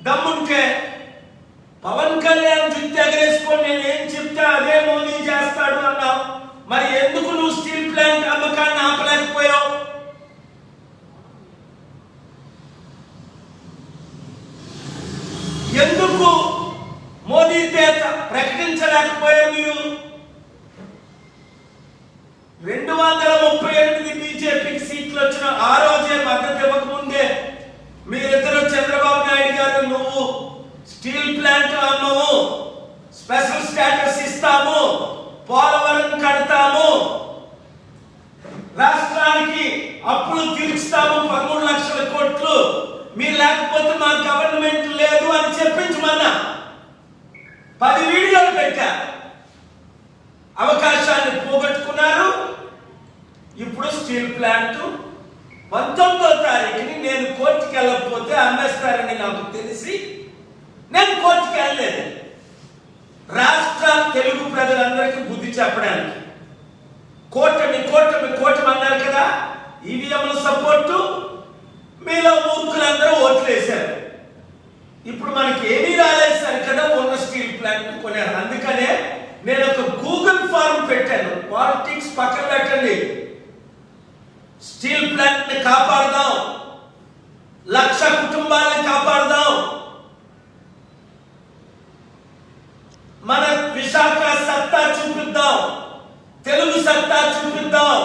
దమ్ముంటే పవన్ కళ్యాణ్ జుట్టు ఎగరేసుకొని నేను ఏం చెప్తే అదే మోదీ చేస్తాడు అన్నావు. మరి ఎందుకు నువ్వు స్టీల్ ప్లాంట్ అమ్మకాన్ని ఆపలేకపోయావు? ఎందుకు మోదీ తేత ప్రకటించలేకపోయారు? మీరు 238 బీజేపీకి సీట్లు వచ్చిన ఆ రోజే మద్దతు ఇవ్వకముందే మీరిద్దరు చంద్రబాబు నాయుడు గారు నువ్వు స్టీల్ ప్లాంట్ అమ్మము, స్పెషల్ స్టేటస్ ఇస్తాము, పోలవరం కడతాము, రాష్ట్రానికి అప్పులు తీర్చుతాము 13 లక్షల కోట్లు, మీరు లేకపోతే మా గవర్నమెంట్ లేదు అని చెప్పించమన్నా 10 వీడియోలు పెట్టా. అవకాశాన్ని పోగొట్టుకున్నారు. ఇప్పుడు స్టీల్ ప్లాంట్ 19వ తారీఖుని నేను కోర్టుకి వెళ్ళకపోతే అమ్మేస్తారని నాకు తెలిసి నేను కోర్టుకి వెళ్ళలేదు. రాష్ట్ర తెలుగు ప్రజలందరికీ బుద్ధి చెప్పడానికి కూటమి అన్నారు కదా, ఈవీఎంల సపోర్టు, మీలో మూర్ఖులందరూ ఓట్లు వేశారు. ఇప్పుడు మనకి ఏమీ రాలేదు సరి కదా, ఉన్న స్టీల్ ప్లాంట్ కొనారు. అందుకనే నేను ఒక గూగుల్ ఫారం పెట్టాను. పాలిటిక్స్ పక్కన పెట్టండి, స్టీల్ ప్లాంట్ ని కాపాడదాం, 1,00,000 కుటుంబాలను కాపాడదాం, మన విశాఖ సత్తా చూపిద్దాం, తెలుగు సత్తా చూపిద్దాం,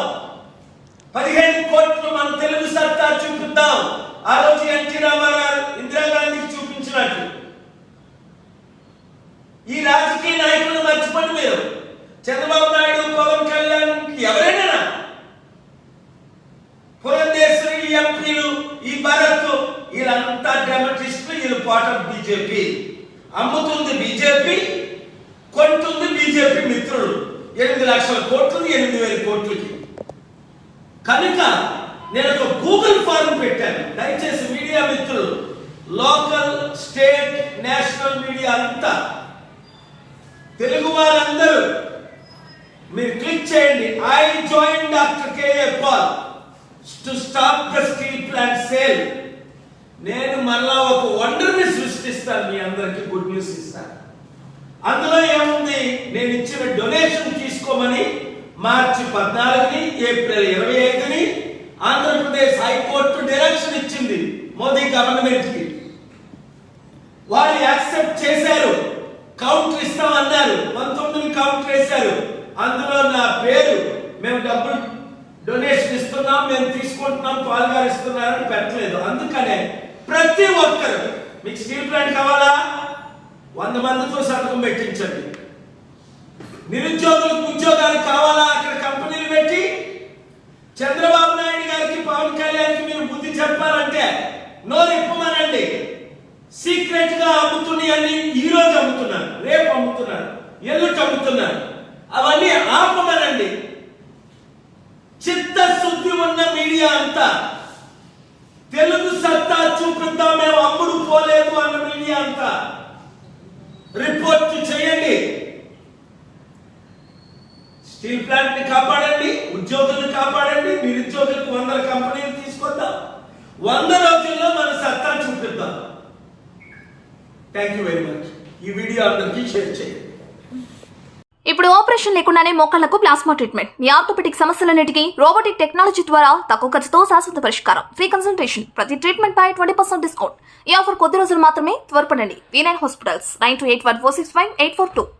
15 కోట్లు మన తెలుగు సత్తా చూపిద్దాం. ఆ రోజు ఎన్టీ రామారావు ఇందిరాగాంధీకి చూపించినట్టు. ఈ రాజకీయ నాయకులను మర్చిపోండి మీరు. చంద్రబాబు నాయుడు, పవన్ కళ్యాణ్, ఎవరైనా పురంధేశ్వరి, ఎంపీలు, ఈ భరత్, వీళ్ళంతా డ్రామటిస్టులు. వీళ్ళు పార్ట్ ఆఫ్ బీజేపీ. అమ్ముతుంది బీజేపీ, కొంటుంది బీజేపీ మిత్రులు. 8 లక్షల కోట్లు, 8,000 కోట్లకి. కనుక నేను ఒక గూగుల్ ఫారం పెట్టాను. దయచేసి మీడియా మిత్రులు, లోకల్, స్టేట్, నేషనల్ మీడియా అంతా, తెలుగు వారందరూ మీరు క్లిక్ చేయండి. I join doctor KA Paul to stop the steel plant sale. నేను మళ్ళా ఒక వండర్ని సృష్టిస్తాను, మీ అందరికి గుడ్ న్యూస్ ఇస్తాను. అందులో ఏముంది? నేను ఇచ్చిన డొనేషన్ తీసుకోమని మార్చి 14ని, ఏప్రిల్ 25ని ఆంధ్రప్రదేశ్ హైకోర్టు డైరెక్షన్ ఇచ్చింది మోదీ గవర్నమెంట్ కి. వారు యాక్సెప్ట్ చేశారు, కౌంటర్ ఇస్తామన్నారు. 19ని కౌంటర్ వేశారు. అందులో నా పేరు, మేము డబ్బులు డొనేషన్ ఇస్తున్నాం, మేము తీసుకుంటున్నాం, పాల్గారు ఇస్తున్నారని పెట్టలేదు. అందుకనే ప్రతి ఒక్కరు, మీకు స్టీల్ ప్లాంట్ కావాలా 100 మందితో సంతకం పెట్టించండి. నిరుద్యోగులకు ఉద్యోగాలు కావాలా, అక్కడ కంపెనీలు పెట్టి చంద్రబాబు నాయుడు గారికి, పవన్ కళ్యాణ్కి మీరు బుద్ధి చెప్పాలంటే నోరు ఇప్పమనండి. సీక్రెట్ గా అమ్ముతున్నాయని ఈ రోజు అమ్ముతున్నారు, రేపు అమ్ముతున్నారు, ఎల్లుండి అమ్ముతున్నారు. అవన్నీ ఆపమనండి. చిత్తశుద్ధి ఉన్న మీడియా అంతా, తెలుగు సత్తా చూపిద్దాం, మేము అమ్ముడు పోలేదు అన్న మీడియా అంతా రిపోర్ట్ చేయండి. స్టీల్ ప్లాంట్ ని కాపాడండి, ఉద్యోగులను కాపాడండి, నిరుద్యోగులకు 100 కంపెనీలు తీసుకొద్దాం, 100 రోజుల్లో మన సత్తా చూపిద్దాం. Thank you very much. ఈ వీడియో అందరికీ షేర్ చేయండి. ఇప్పుడు ఆపరేషన్ లేకుండానే మోకాళ్లకు ప్లాస్మా ట్రీట్మెంట్. మీ ఆర్థోపెటిక్ సమస్యలన్నిటికీ రోబోటిక్ టెక్నాలజీ ద్వారా తక్కువ ఖర్చుతో శాశ్వత పరిష్కారం. ఫ్రీ కన్సల్టేషన్, ప్రతి ట్రీట్మెంట్ పై 20% డిస్కౌంట్. ఈ ఆఫర్ కొద్ది రోజులు మాత్రమే. త్వరపడండి. V9 hospitals 9281465842.